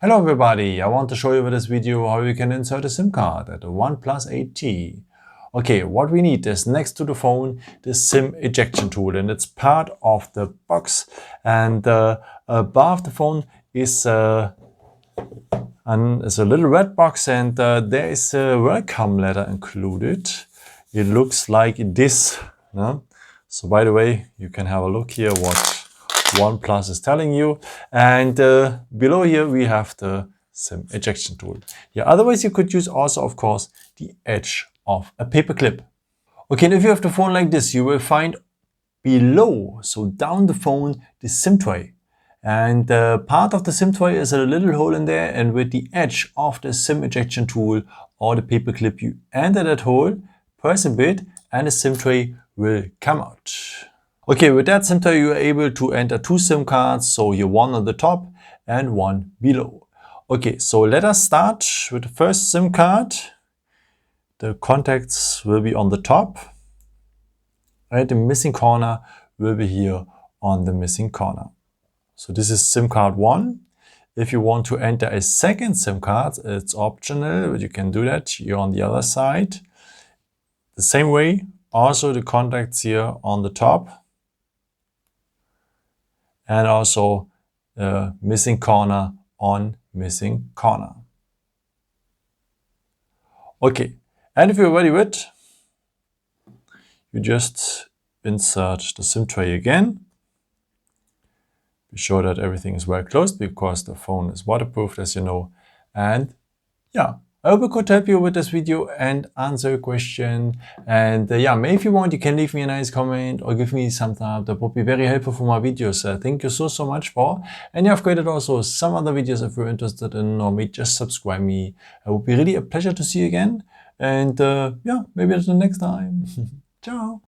Hello everybody, I want to show you with this video how you can insert a SIM card at the OnePlus 8T. Okay, what we need is next to the phone the SIM ejection tool, and it's part of the box, and above the phone is a little red box, and there is a welcome letter included. It looks like this. No? So by the way, you can have a look here what OnePlus is telling you, and below here we have the SIM ejection tool. Yeah, otherwise you could use also, of course, the edge of a paper clip. Okay, and if you have the phone like this, you will find below, so down the phone, the SIM tray. And part of the SIM tray is a little hole in there, and with the edge of the SIM ejection tool or the paper clip, you enter that hole, press a bit, and the SIM tray will come out. Okay, with that SIM tray you are able to enter two SIM cards, so here one on the top and one below. Okay, so let us start with the first SIM card. The contacts will be on the top, and the missing corner will be here on the missing corner. So this is SIM card 1. If you want to enter a second SIM card, it's optional, but you can do that here on the other side. The same way, also the contacts here on the top, and also missing corner on missing corner. Okay, and if you're ready with, you just insert the SIM tray again. Be sure that everything is well closed because the phone is waterproof, as you know. And yeah, I hope I could help you with this video and answer your question. And yeah, maybe if you want, you can leave me a nice comment or give me some thumbs up. That would be very helpful for my videos. Thank you so much for. And yeah, I've created also some other videos if you're interested in, or maybe just subscribe me. It would be really a pleasure to see you again. And yeah, maybe until next time. Ciao.